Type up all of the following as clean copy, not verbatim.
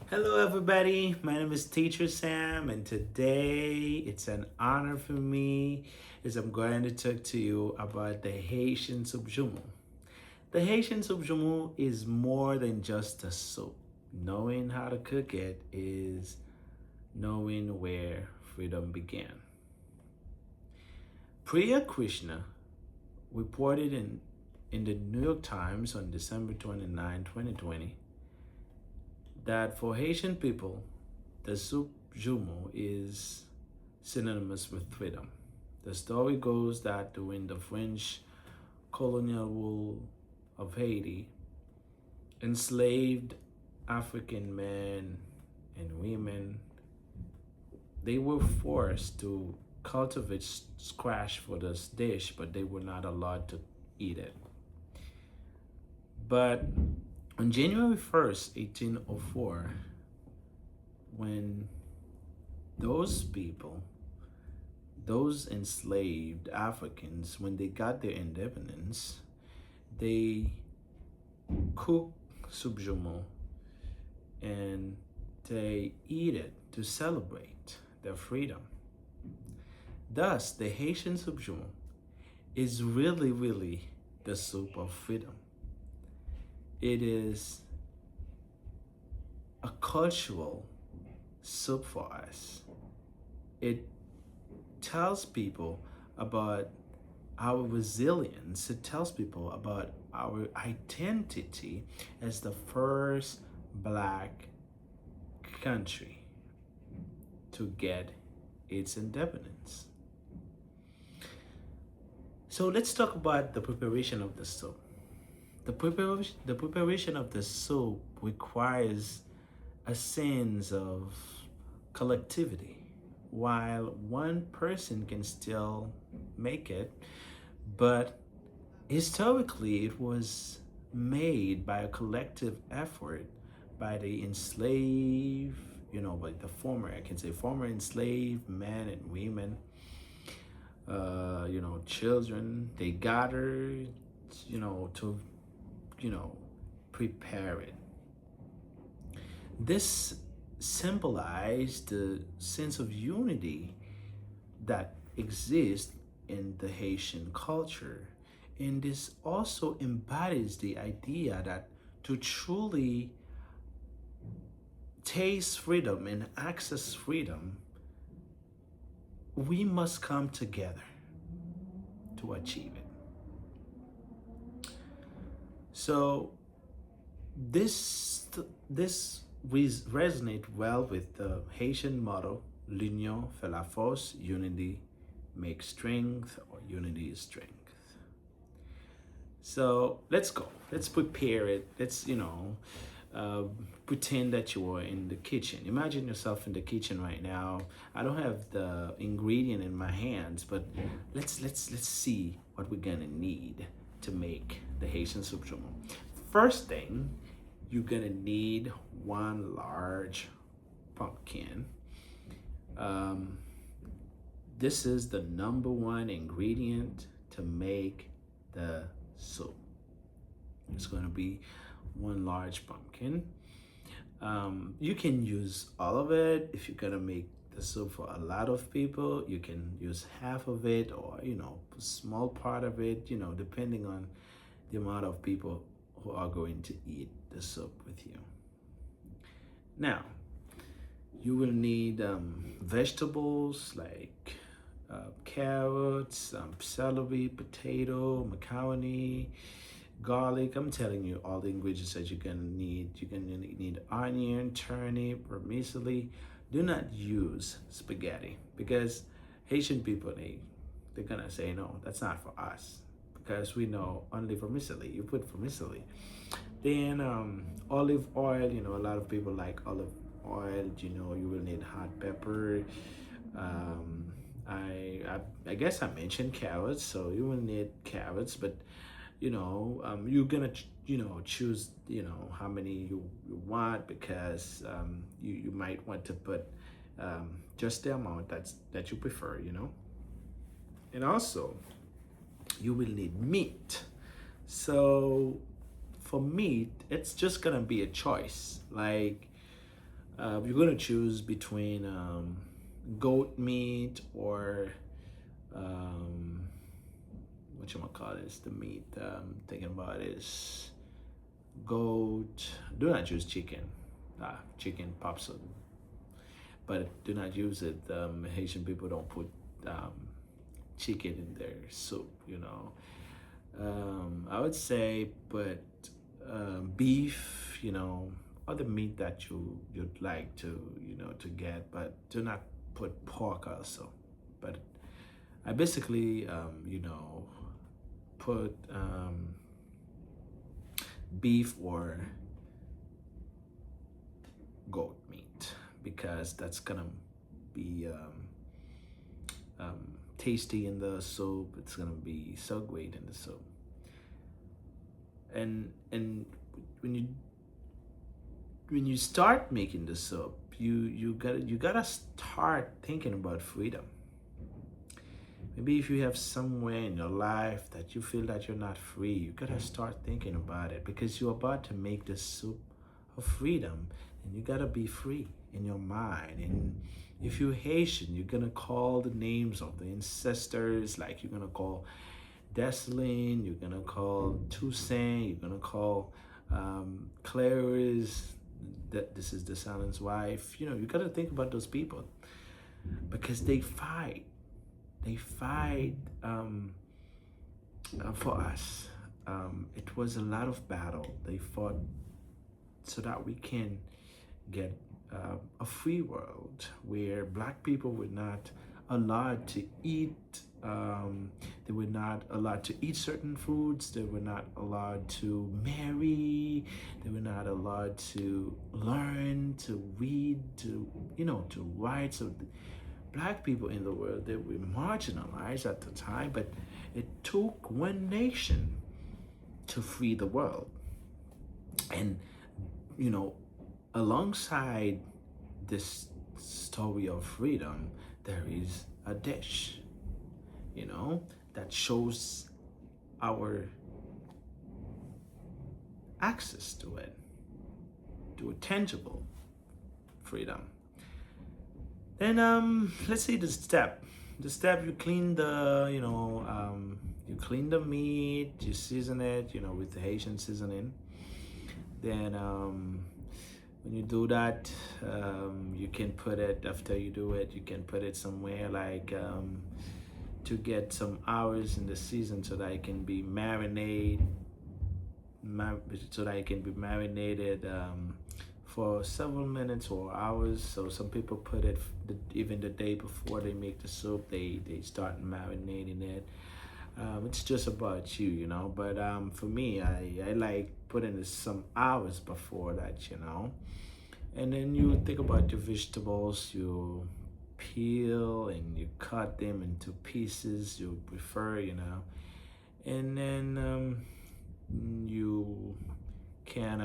Hello, everybody. My name is Teacher Sam, and today it's an honor for me as I'm going to talk to you about the Haitian soup Joumou. The Haitian soup Joumou is more than just a soup. Knowing how to cook it is knowing where freedom began. Priya Krishna reported in the New York Times on December 29, 2020, that for Haitian people, the soup Joumou is synonymous with freedom. The story goes that during the French colonial rule of Haiti, enslaved African men and women, they were forced to cultivate squash for this dish, but they were not allowed to eat it. But on January 1st, 1804, when those people, those enslaved Africans, when they got their independence, they cook soup Joumou and they eat it to celebrate their freedom. Thus, the Haitian soup Joumou is really the soup of freedom. It is a cultural soup for us. It tells people about our resilience. It tells people about our identity as the first black country to get its independence. So let's talk about the preparation of the soup. The preparation of the soup requires a sense of collectivity. While one person can still make it, but historically it was made by a collective effort by the enslaved, by the I can say former enslaved men and women, children. They gathered, to, you know, prepare it. This symbolized the sense of unity that exists in the Haitian culture. And this also embodies the idea that to truly taste freedom and access freedom, we must come together to achieve it. So this resonate well with the Haitian motto, "L'union fait la force," unity makes strength, or unity is strength. So let's go. Let's prepare it. Let's uh, pretend that you are in the kitchen. Imagine yourself in the kitchen right now. I don't have the ingredient in my hands, but let's see what we're gonna need to make the Haitian soup Joumou. First thing, you're gonna need one large pumpkin. Um, this is the number one ingredient to make the soup. It's gonna be one large pumpkin. You can use all of it. If you're gonna make the soup for a lot of people, you can use half of it, or a small part of it, depending on the amount of people who are going to eat the soup with you. Now, you will need vegetables like carrots, celery, potato, macaroni, garlic. I'm telling you all the ingredients that you're gonna need. You're gonna need onion, turnip, vermicelli. Do not use spaghetti, because Haitian people, they're gonna say no, that's not for us, because we know only vermicelli. You put vermicelli. Then olive oil. A lot of people like olive oil. You will need hot pepper. Um, I guess I mentioned carrots, so you will need carrots, but you're gonna choose how many you want, because you might want to put just the amount that you prefer. And also you will need meat. So for meat, it's just gonna be a choice. Like, You're gonna choose between goat meat or um, what you call this? The meat thinking about is goat. Do not use chicken. Chicken pops up, but do not use it. Haitian people don't put um, chicken in their soup. I would say, but beef. Other meat that you'd like to get, but do not put pork also. But I basically put beef or goat meat because that's gonna be tasty in the soup. It's gonna be so great in the soup. And when you start making the soup, you gotta start thinking about freedom. Maybe if you have somewhere in your life that you feel that you're not free, you gotta start thinking about it because you're about to make the soup of freedom, and you gotta be free in your mind. And if you're Haitian, you're gonna call the names of the ancestors, like you're gonna call Dessalines, you're gonna call Toussaint, you're gonna call Clarice, that this is Dessalines' wife. You gotta think about those people because they fight. They fight for us. It was a lot of battle. They fought so that we can get a free world where black people were not allowed to eat. They were not allowed to eat certain foods. They were not allowed to marry. They were not allowed to learn, to read, to write. So black people in the world, they were marginalized at the time, but it took one nation to free the world. And, alongside this story of freedom, there is a dish, that shows our access to it, to a tangible freedom. Then let's say the step. The step, you clean you clean the meat, you season it, with the Haitian seasoning. Then when you do that, you can put it, after you do it, you can put it somewhere like to get some hours in the season so that it can be marinated for several minutes or hours. So some people put it even the day before they make the soup. They start marinating it. It's just about you, But for me, I like putting it some hours before that, And then you think about your vegetables. You peel and you cut them into pieces you prefer, And then you can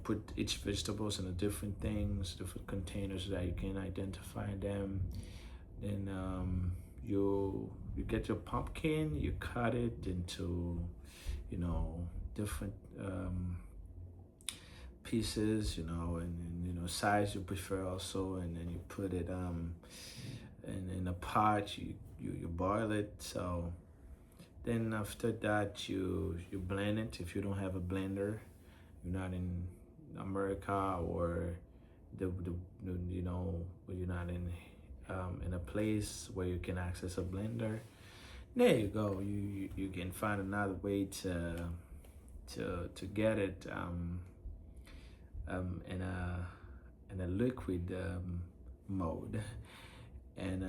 put each vegetables in a different things, different containers so that you can identify them. Then you get your pumpkin, you cut it into different pieces, and size you prefer also, and then you put it in a pot. You boil it. So then after that you blend it. If you don't have a blender, you're not in America, or you're not in a place where you can access a blender, there you go. You can find another way to get it in a liquid mode, and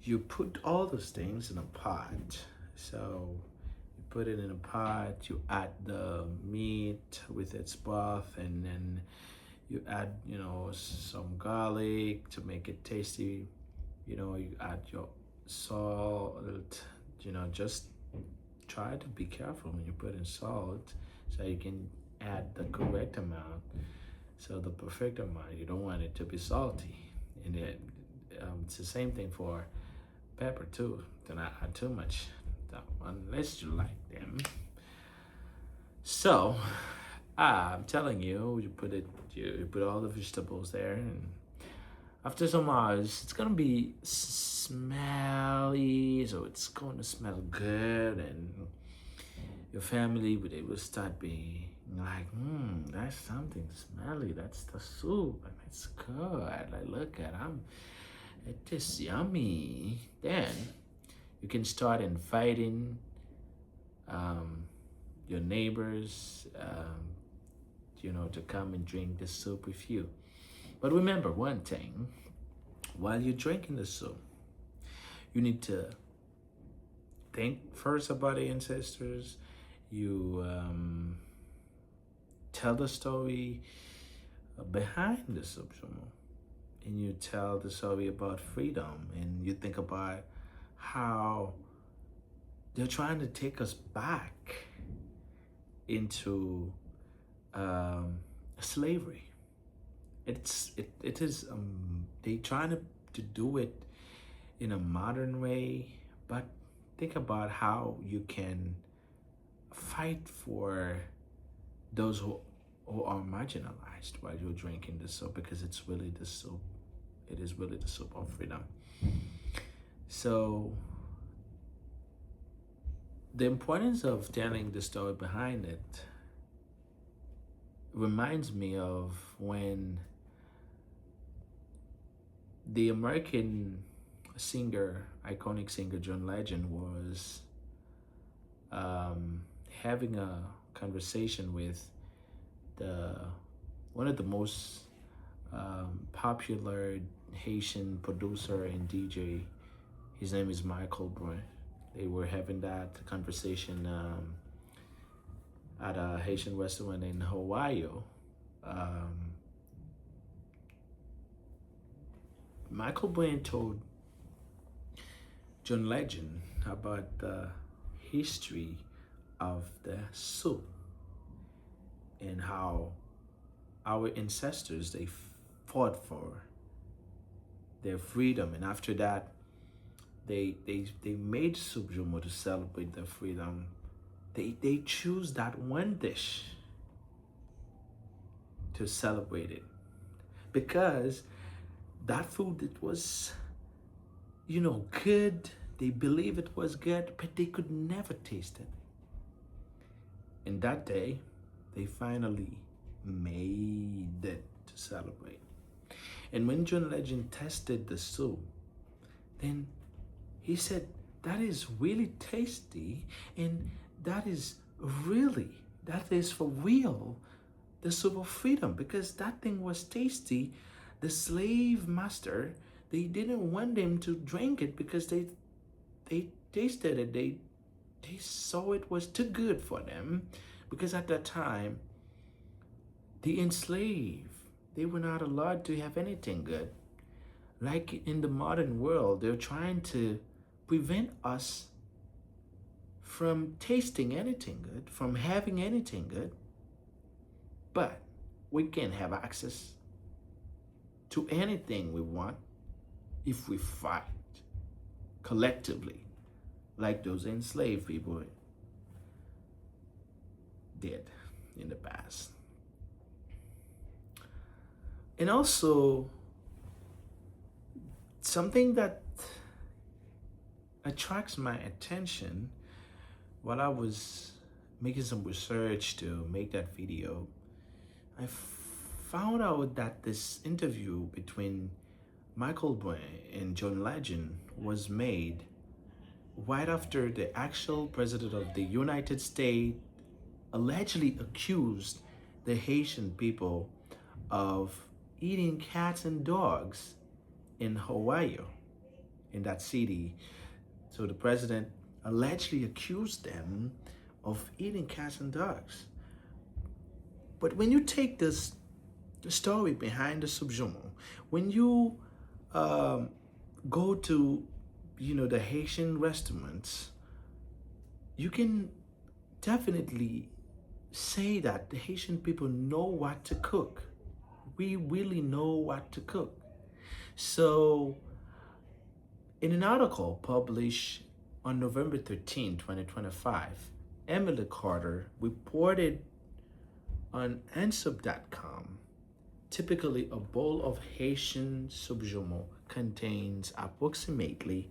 you put all those things in a pot. So you put it in a pot, you add the meat with its broth, and then you add some garlic to make it tasty. You add your salt. Just try to be careful when you put in salt so you can add the correct amount, so the perfect amount. You don't want it to be salty. And it's the same thing for pepper too. Do not add too much, unless you like them. So I'm telling you, you put all the vegetables there, and after some hours, it's gonna be smelly, so it's going to smell good, and your family will start being like, that's something smelly. That's the soup, and it's good. Like, look at it tastes yummy. Then you can start inviting um, your neighbors, to come and drink the soup with you. But remember one thing: while you're drinking the soup, you need to think first about the ancestors. You tell the story behind the soup, Joumou, and you tell the story about freedom, and you think about how they're trying to take us back into slavery. It is they trying to do it in a modern way, but think about how you can fight for those who are marginalized while you're drinking the soup, because it's really the soup. It is really the soup of freedom. So the importance of telling the story behind it reminds me of when the American singer, iconic singer John Legend, was having a conversation with the one of the most popular Haitian producer and DJ. His name is Michael Brun. They were having that conversation at a Haitian restaurant in Hawaii. Michael Brun told John Legend about the history of the soup and how our ancestors, they fought for their freedom, and after that they made soup, Joumou, to celebrate their freedom. They choose that one dish to celebrate it, because that food, it was good. They believe it was good, but they could never taste it. And that day they finally made it to celebrate. And when John Legend tested the soup, then he said, that is really tasty, and that is for real the soup of freedom, because that thing was tasty. The slave master, they didn't want them to drink it because they tasted it. They saw it was too good for them, because at that time the enslaved, they were not allowed to have anything good. Like in the modern world, they're trying to prevent us from tasting anything good, from having anything good. But we can have access to anything we want if we fight collectively, like those enslaved people did in the past. And also, something that attracts my attention while I was making some research to make that video, I found out that this interview between Michael Brun and John Legend was made right after the actual president of the United States allegedly accused the Haitian people of eating cats and dogs in Hawaii, in that city. So the president allegedly accused them of eating cats and dogs. But when you take the story behind the soup, Joumou, when you go to the Haitian restaurants, you can definitely say that the Haitian people know what to cook. We really know what to cook. So in an article published on November 13, 2025, Emily Carter reported On ansoup.com, typically a bowl of Haitian soup Joumou contains approximately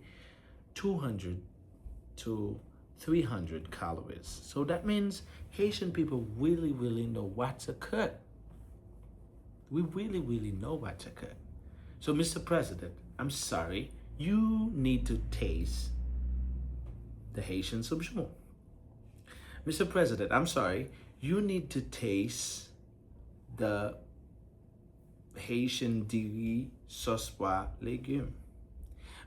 200 to 300 calories. So that means Haitian people really know what to cook. We really know what to cook. So, Mr. President, I'm sorry, you need to taste the Haitian soup Joumou. Mr. President, I'm sorry, you need to taste the Haitian diri sauce pois legume.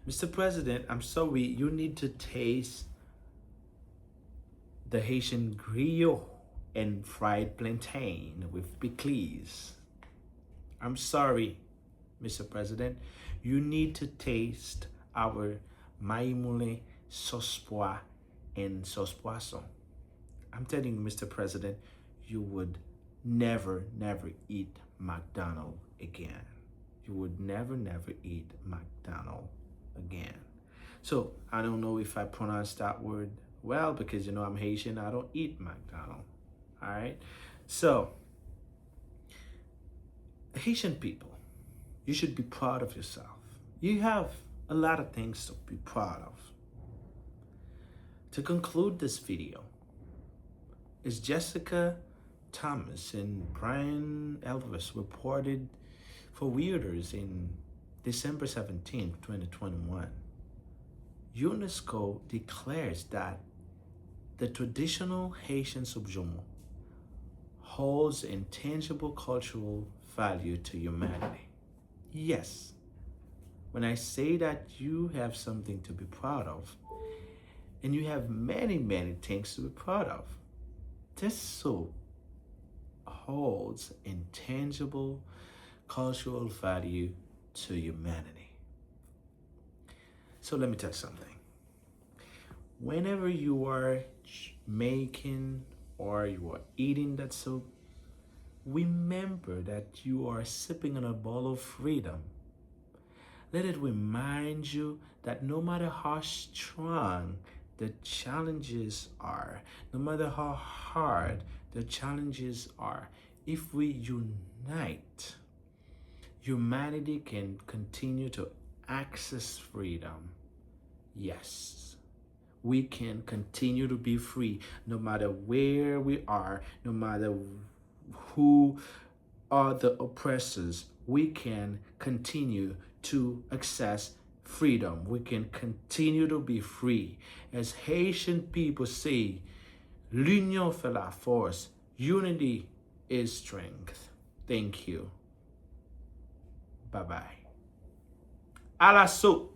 Mr. President, I'm sorry, you need to taste the Haitian griot and fried plantain with pickles. I'm sorry, Mr. President, you need to taste our maïmoulin sauce pois and sauce poisson. I'm telling you, Mr. President, you would never eat McDonald's again. You would never eat McDonald's again. So I don't know if I pronounced that word well because I'm Haitian. I don't eat McDonald's. All right. So Haitian people, you should be proud of yourself. You have a lot of things to be proud of. To conclude this video, is Jessica Thomas and Brian Elvis reported for Reuters in December 17, 2021. UNESCO declares that the traditional Haitian soup Joumou holds intangible cultural value to humanity. Yes, when I say that you have something to be proud of, and you have many things to be proud of, this soup holds intangible cultural value to humanity. So let me tell you something. Whenever you are making or you are eating that soup, remember that you are sipping on a bowl of freedom. Let it remind you that no matter how strong the challenges are, no matter how hard the challenges are, if we unite, humanity can continue to access freedom. Yes, we can continue to be free no matter where we are, no matter who are the oppressors. We can continue to access freedom. We can continue to be free. As Haitian people say, l'union fait la force. Unity is strength. Thank you. Bye-bye. À la soupe.